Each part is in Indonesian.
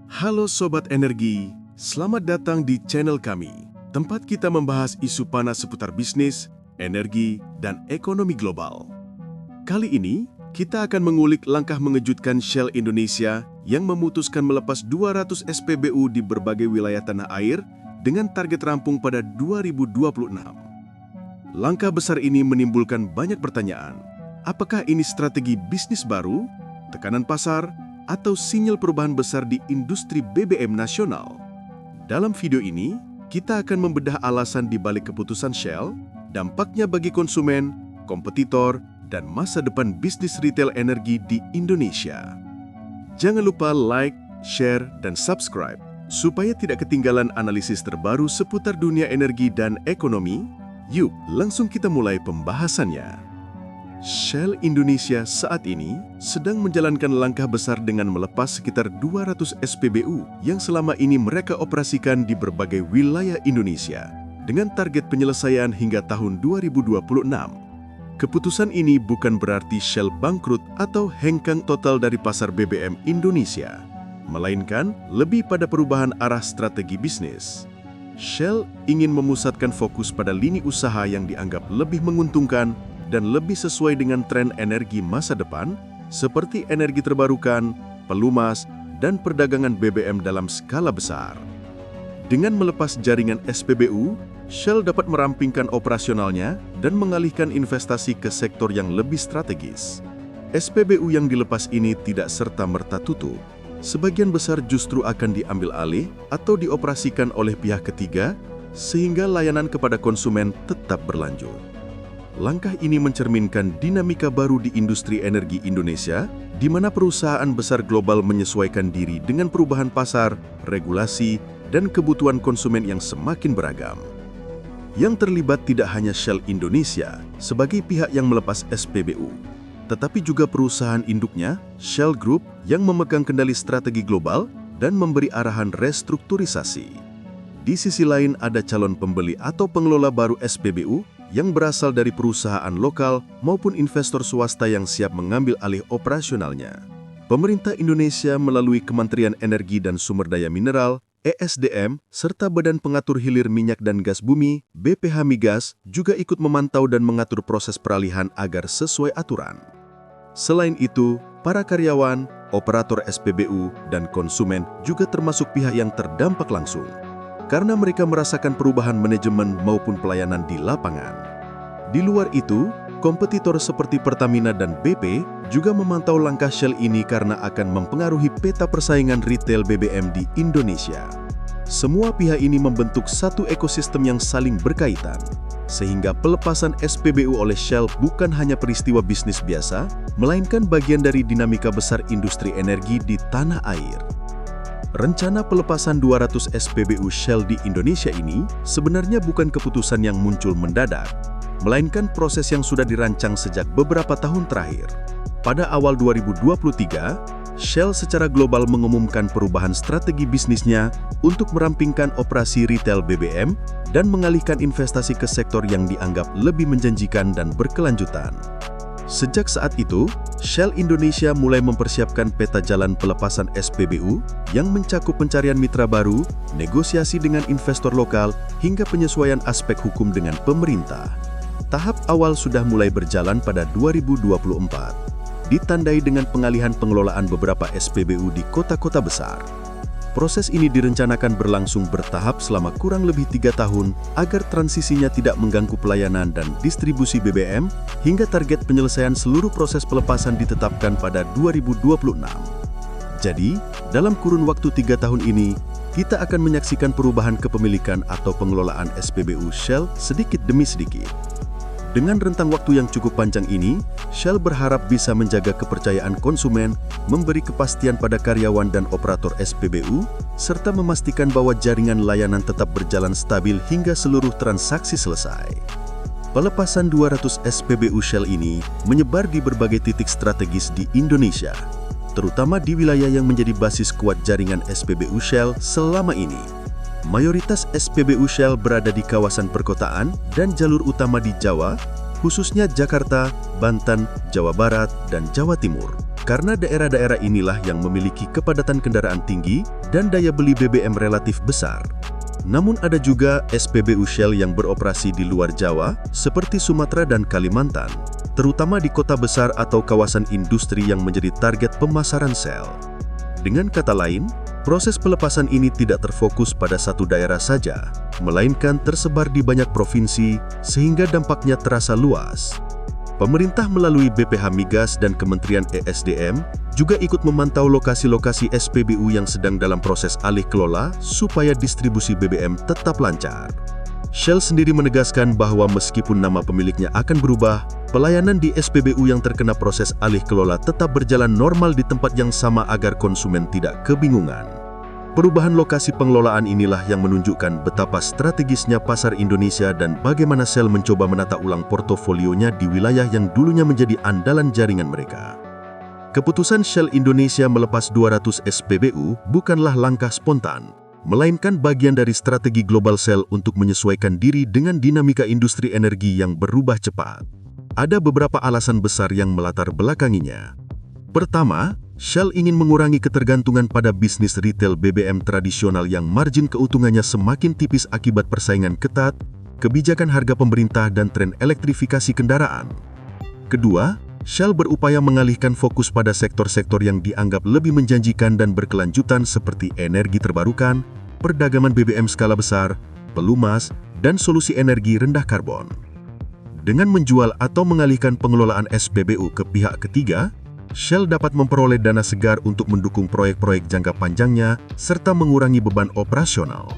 Halo Sobat Energi, selamat datang di channel kami, tempat kita membahas isu panas seputar bisnis, energi, dan ekonomi global. Kali ini, kita akan mengulik langkah mengejutkan Shell Indonesia yang memutuskan melepas 200 SPBU di berbagai wilayah tanah air dengan target rampung pada 2026. Langkah besar ini menimbulkan banyak pertanyaan. Apakah ini strategi bisnis baru, tekanan pasar, atau sinyal perubahan besar di industri BBM nasional? Dalam video ini, kita akan membedah alasan di balik keputusan Shell, dampaknya bagi konsumen, kompetitor, dan masa depan bisnis retail energi di Indonesia. Jangan lupa like, share, dan subscribe supaya tidak ketinggalan analisis terbaru seputar dunia energi dan ekonomi. Yuk, langsung kita mulai pembahasannya. Shell Indonesia saat ini sedang menjalankan langkah besar dengan melepas sekitar 200 SPBU yang selama ini mereka operasikan di berbagai wilayah Indonesia dengan target penyelesaian hingga tahun 2026. Keputusan ini bukan berarti Shell bangkrut atau hengkang total dari pasar BBM Indonesia, melainkan lebih pada perubahan arah strategi bisnis. Shell ingin memusatkan fokus pada lini usaha yang dianggap lebih menguntungkan dan lebih sesuai dengan tren energi masa depan, seperti energi terbarukan, pelumas, dan perdagangan BBM dalam skala besar. Dengan melepas jaringan SPBU, Shell dapat merampingkan operasionalnya dan mengalihkan investasi ke sektor yang lebih strategis. SPBU yang dilepas ini tidak serta-merta tutup. Sebagian besar justru akan diambil alih atau dioperasikan oleh pihak ketiga, sehingga layanan kepada konsumen tetap berlanjut. Langkah ini mencerminkan dinamika baru di industri energi Indonesia, di mana perusahaan besar global menyesuaikan diri dengan perubahan pasar, regulasi, dan kebutuhan konsumen yang semakin beragam. Yang terlibat tidak hanya Shell Indonesia sebagai pihak yang melepas SPBU, tetapi juga perusahaan induknya, Shell Group, yang memegang kendali strategi global dan memberi arahan restrukturisasi. Di sisi lain ada calon pembeli atau pengelola baru SPBU yang berasal dari perusahaan lokal maupun investor swasta yang siap mengambil alih operasionalnya. Pemerintah Indonesia melalui Kementerian Energi dan Sumber Daya Mineral, ESDM, serta Badan Pengatur Hilir Minyak dan Gas Bumi, BPH Migas, juga ikut memantau dan mengatur proses peralihan agar sesuai aturan. Selain itu, para karyawan, operator SPBU, dan konsumen juga termasuk pihak yang terdampak langsung, karena mereka merasakan perubahan manajemen maupun pelayanan di lapangan. Di luar itu, kompetitor seperti Pertamina dan BP juga memantau langkah Shell ini karena akan mempengaruhi peta persaingan retail BBM di Indonesia. Semua pihak ini membentuk satu ekosistem yang saling berkaitan, sehingga pelepasan SPBU oleh Shell bukan hanya peristiwa bisnis biasa, melainkan bagian dari dinamika besar industri energi di tanah air. Rencana pelepasan 200 SPBU Shell di Indonesia ini sebenarnya bukan keputusan yang muncul mendadak, melainkan proses yang sudah dirancang sejak beberapa tahun terakhir. Pada awal 2023, Shell secara global mengumumkan perubahan strategi bisnisnya untuk merampingkan operasi retail BBM dan mengalihkan investasi ke sektor yang dianggap lebih menjanjikan dan berkelanjutan. Sejak saat itu, Shell Indonesia mulai mempersiapkan peta jalan pelepasan SPBU yang mencakup pencarian mitra baru, negosiasi dengan investor lokal, hingga penyesuaian aspek hukum dengan pemerintah. Tahap awal sudah mulai berjalan pada 2024, ditandai dengan pengalihan pengelolaan beberapa SPBU di kota-kota besar. Proses ini direncanakan berlangsung bertahap selama kurang lebih 3 tahun agar transisinya tidak mengganggu pelayanan dan distribusi BBM hingga target penyelesaian seluruh proses pelepasan ditetapkan pada 2026. Jadi, dalam kurun waktu 3 tahun ini, kita akan menyaksikan perubahan kepemilikan atau pengelolaan SPBU Shell sedikit demi sedikit. Dengan rentang waktu yang cukup panjang ini, Shell berharap bisa menjaga kepercayaan konsumen, memberi kepastian pada karyawan dan operator SPBU, serta memastikan bahwa jaringan layanan tetap berjalan stabil hingga seluruh transaksi selesai. Pelepasan 200 SPBU Shell ini menyebar di berbagai titik strategis di Indonesia, terutama di wilayah yang menjadi basis kuat jaringan SPBU Shell selama ini. Mayoritas SPBU Shell berada di kawasan perkotaan dan jalur utama di Jawa, khususnya Jakarta, Banten, Jawa Barat, dan Jawa Timur. Karena daerah-daerah inilah yang memiliki kepadatan kendaraan tinggi dan daya beli BBM relatif besar. Namun ada juga SPBU Shell yang beroperasi di luar Jawa, seperti Sumatera dan Kalimantan, terutama di kota besar atau kawasan industri yang menjadi target pemasaran Shell. Dengan kata lain, proses pelepasan ini tidak terfokus pada satu daerah saja, melainkan tersebar di banyak provinsi sehingga dampaknya terasa luas. Pemerintah melalui BPH Migas dan Kementerian ESDM juga ikut memantau lokasi-lokasi SPBU yang sedang dalam proses alih kelola supaya distribusi BBM tetap lancar. Shell sendiri menegaskan bahwa meskipun nama pemiliknya akan berubah, pelayanan di SPBU yang terkena proses alih kelola tetap berjalan normal di tempat yang sama agar konsumen tidak kebingungan. Perubahan lokasi pengelolaan inilah yang menunjukkan betapa strategisnya pasar Indonesia dan bagaimana Shell mencoba menata ulang portofolionya di wilayah yang dulunya menjadi andalan jaringan mereka. Keputusan Shell Indonesia melepas 200 SPBU bukanlah langkah spontan, melainkan bagian dari strategi global Shell untuk menyesuaikan diri dengan dinamika industri energi yang berubah cepat. Ada beberapa alasan besar yang melatar belakanginya. Pertama, Shell ingin mengurangi ketergantungan pada bisnis retail BBM tradisional yang margin keuntungannya semakin tipis akibat persaingan ketat, kebijakan harga pemerintah dan tren elektrifikasi kendaraan. Kedua, Shell berupaya mengalihkan fokus pada sektor-sektor yang dianggap lebih menjanjikan dan berkelanjutan seperti energi terbarukan, perdagangan BBM skala besar, pelumas, dan solusi energi rendah karbon. Dengan menjual atau mengalihkan pengelolaan SPBU ke pihak ketiga, Shell dapat memperoleh dana segar untuk mendukung proyek-proyek jangka panjangnya serta mengurangi beban operasional.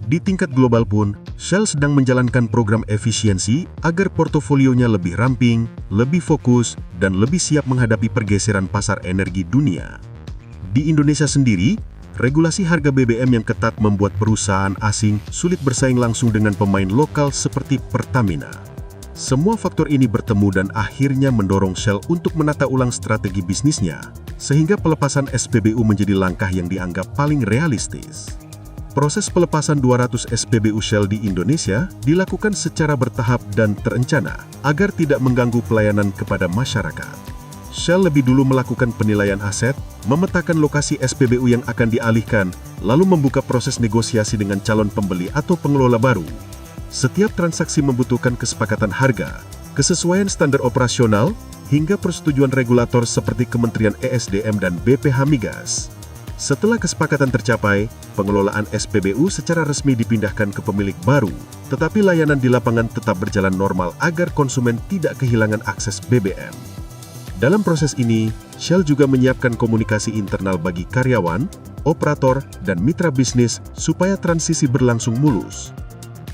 Di tingkat global pun, Shell sedang menjalankan program efisiensi agar portofolionya lebih ramping, lebih fokus, dan lebih siap menghadapi pergeseran pasar energi dunia. Di Indonesia sendiri, regulasi harga BBM yang ketat membuat perusahaan asing sulit bersaing langsung dengan pemain lokal seperti Pertamina. Semua faktor ini bertemu dan akhirnya mendorong Shell untuk menata ulang strategi bisnisnya, sehingga pelepasan SPBU menjadi langkah yang dianggap paling realistis. Proses pelepasan 200 SPBU Shell di Indonesia dilakukan secara bertahap dan terencana, agar tidak mengganggu pelayanan kepada masyarakat. Shell lebih dulu melakukan penilaian aset, memetakan lokasi SPBU yang akan dialihkan, lalu membuka proses negosiasi dengan calon pembeli atau pengelola baru. Setiap transaksi membutuhkan kesepakatan harga, kesesuaian standar operasional, hingga persetujuan regulator seperti Kementerian ESDM dan BPH Migas. Setelah kesepakatan tercapai, pengelolaan SPBU secara resmi dipindahkan ke pemilik baru, tetapi layanan di lapangan tetap berjalan normal agar konsumen tidak kehilangan akses BBM. Dalam proses ini, Shell juga menyiapkan komunikasi internal bagi karyawan, operator, dan mitra bisnis supaya transisi berlangsung mulus.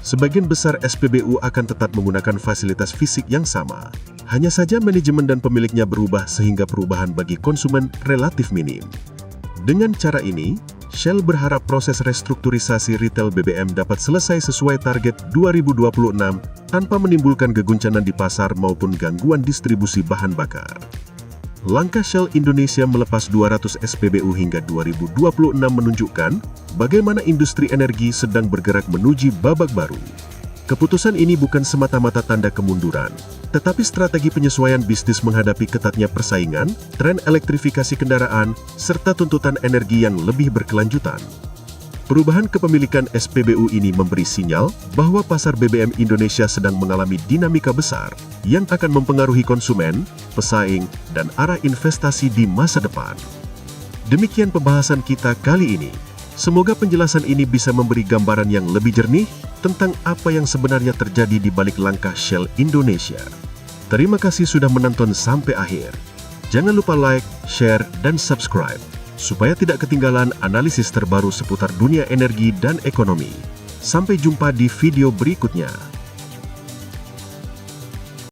Sebagian besar SPBU akan tetap menggunakan fasilitas fisik yang sama. Hanya saja manajemen dan pemiliknya berubah sehingga perubahan bagi konsumen relatif minim. Dengan cara ini, Shell berharap proses restrukturisasi retail BBM dapat selesai sesuai target 2026 tanpa menimbulkan geguncangan di pasar maupun gangguan distribusi bahan bakar. Langkah Shell Indonesia melepas 200 SPBU hingga 2026 menunjukkan bagaimana industri energi sedang bergerak menuju babak baru. Keputusan ini bukan semata-mata tanda kemunduran, tetapi strategi penyesuaian bisnis menghadapi ketatnya persaingan, tren elektrifikasi kendaraan, serta tuntutan energi yang lebih berkelanjutan. Perubahan kepemilikan SPBU ini memberi sinyal bahwa pasar BBM Indonesia sedang mengalami dinamika besar yang akan mempengaruhi konsumen, pesaing, dan arah investasi di masa depan. Demikian pembahasan kita kali ini. Semoga penjelasan ini bisa memberi gambaran yang lebih jernih tentang apa yang sebenarnya terjadi di balik langkah Shell Indonesia. Terima kasih sudah menonton sampai akhir. Jangan lupa like, share, dan subscribe, supaya tidak ketinggalan analisis terbaru seputar dunia energi dan ekonomi. Sampai jumpa di video berikutnya.